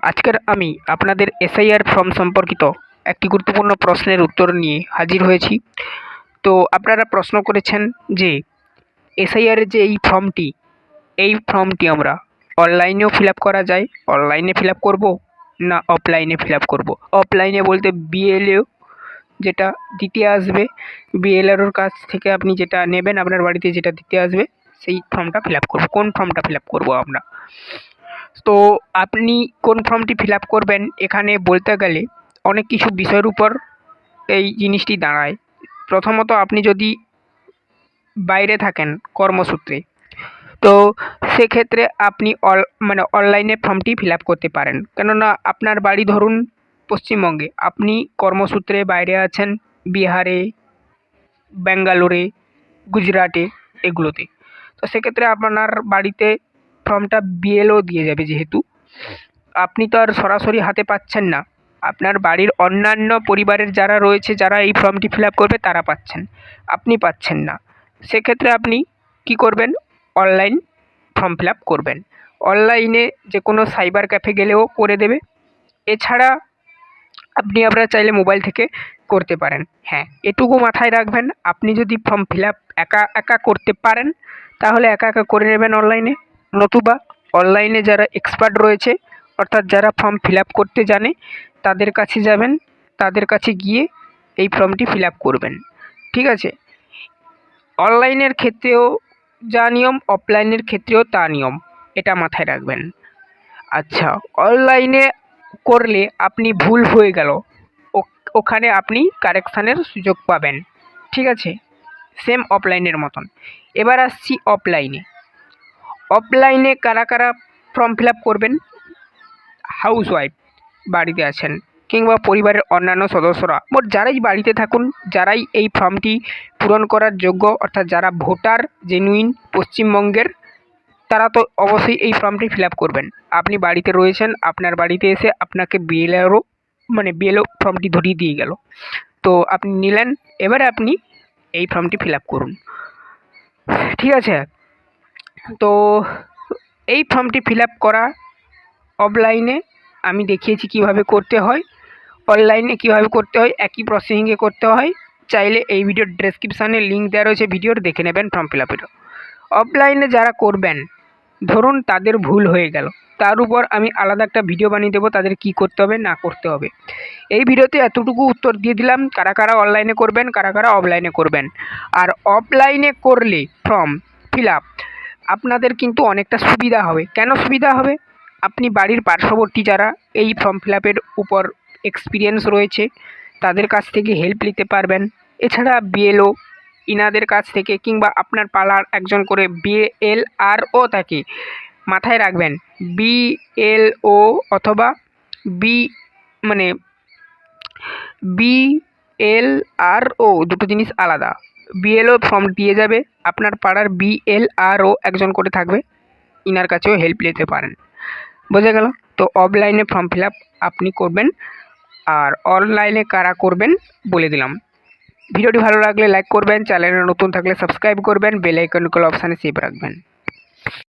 আজকের আমি আপনাদের এসআইআর ফর্ম সম্পর্কিত একটি গুরুত্বপূর্ণ প্রশ্নের উত্তর নিয়ে হাজির হয়েছি। তো আপনারা প্রশ্ন করেছেন যে এসআইআর যে এই ফর্মটি আমরা অনলাইনেও ফিল আপ করা যায়, অনলাইনে ফিল আপ করবো না অফলাইনে ফিল আপ করবো। অফলাইনে বলতে বিএলও যেটা দিতে আসবে, বিএলওর কাছ থেকে আপনি যেটা নেবেন আপনার বাড়িতে যেটা দিতে আসবে সেই ফর্মটা ফিল আপ করবো। কোন ফর্মটা ফিল আপ করবো আমরা? তো আপনি কোন ফর্মটি ফিল আপ করবেন এখানে বলতে গেলে অনেক কিছু বিষয়ের উপর এই জিনিসটি দাঁড়ায়। প্রথমত আপনি যদি বাইরে থাকেন কর্মসূত্রে, তো সেক্ষেত্রে আপনি অনলাইনে ফর্মটি ফিল আপ করতে পারেন। কেননা আপনার বাড়ি ধরুন পশ্চিমবঙ্গে, আপনি কর্মসূত্রে বাইরে আছেন বিহারে, ব্যাঙ্গালোরে, গুজরাটে, এগুলোতে। তো সেক্ষেত্রে আপনার বাড়িতে ফর্মটা বিএলও দিয়ে যাবে। যেহেতু আপনি তো আর সরাসরি হাতে পাচ্ছেন না, আপনার বাড়ির অন্যান্য পরিবারের যারা রয়েছে, যারা এই ফর্মটি ফিল আপ করবে তারা পাচ্ছেন, আপনি পাচ্ছেন না। সেক্ষেত্রে আপনি কি করবেন? অনলাইন ফর্ম ফিল আপ করবেন। অনলাইনে যে কোনো সাইবার ক্যাফে গেলেও করে দেবে। এছাড়া আপনারা চাইলে মোবাইল থেকে করতে পারেন। হ্যাঁ, এটুকু মাথায় রাখবেন, আপনি যদি ফর্ম ফিল আপ একা একা করতে পারেন তাহলে একা একা করে নেবেন অনলাইনে, নতুবা অনলাইনে যারা এক্সপার্ট রয়েছে, অর্থাৎ যারা ফর্ম ফিল আপ করতে জানে তাদের কাছে যাবেন, তাদের কাছে গিয়ে এই ফর্মটি ফিল আপ করবেন। ঠিক আছে? অনলাইনের ক্ষেত্রেও যা নিয়ম, অফলাইনের ক্ষেত্রেও তা নিয়ম, এটা মাথায় রাখবেন। আচ্ছা, অনলাইনে করলে আপনি ভুল হয়ে গেল, ওখানে আপনি কারেকশানের সুযোগ পাবেন। ঠিক আছে? সেম অফলাইনের মতন। এবার আসছি অফলাইনে। অফলাইনে কারা কারা ফর্ম ফিল আপ করবেন? হাউসওয়াইফ বাড়িতে আছেন কিংবা পরিবারের অন্যান্য সদস্যরা, মোট যারাই বাড়িতে থাকুন, যারাই এই ফর্মটি পূরণ করার যোগ্য, অর্থাৎ যারা ভোটার জেনুইন পশ্চিমবঙ্গের, তারা তো অবশ্যই এই ফর্মটি ফিল আপ করবেন। আপনি বাড়িতে রয়েছেন, আপনার বাড়িতে এসে আপনাকে বিএলও ফর্মটি ধরিয়ে দিয়ে গেল, তো আপনি নিলেন, এবারে আপনি এই ফর্মটি ফিল আপ করুন। ঠিক আছে? তো এই ফর্মটি ফিল আপ করা অফলাইনে আমি দেখিয়েছি কিভাবে করতে হয়, অনলাইনে কিভাবে করতে হয়, একই প্রসেসিংয়ে করতে হয়। চাইলে এই ভিডিওর ডেসক্রিপশানে লিঙ্ক দেওয়া রয়েছে, ভিডিওর দেখে নেবেন ফর্ম ফিল আপের। অফলাইনে যারা করবেন, ধরুন তাদের ভুল হয়ে গেল, তার উপর আমি আলাদা একটা ভিডিও বানিয়ে দেবো তাদের কি করতে হবে না করতে হবে। এই ভিডিওতে এতটুকু উত্তর দিয়ে দিলাম, কারা কারা অনলাইনে করবেন, কারা কারা অফলাইনে করবেন। আর অফলাইনে করলে ফর্ম ফিল আপ আপনাদের কিন্তু অনেকটা সুবিধা হবে। কেন সুবিধা হবে? আপনি বাড়ির পার্শ্ববর্তী যারা এই ফর্ম ফিল আপের উপর এক্সপিরিয়েন্স রয়েছে তাদের কাছ থেকে হেল্প নিতে পারবেন। এছাড়া বিএলও ইনাদের কাছ থেকে, কিংবা আপনার পাড়ার একজন করে বিএলআরও থাকে, মাথায় রাখবেন বিএলও অথবা বি মানে বিএলআরও দুটো জিনিস আলাদা। বিএলও ফর্ম দিয়ে যাবে, আপনার পাড়ার বিএলআরও একজন করে থাকবে, ইনার কাছেও হেল্প নিতে পারেন। বোঝা গেল? তো অফলাইনে ফর্ম ফিল আপ আপনি করবেন, আর অনলাইনে কারা করবেন বলে দিলাম। ভিডিওটি ভালো লাগলে লাইক করবেন, চ্যানেলে নতুন থাকলে সাবস্ক্রাইব করবেন, বেল আইকন কল অপশানে সেভ রাখবেন।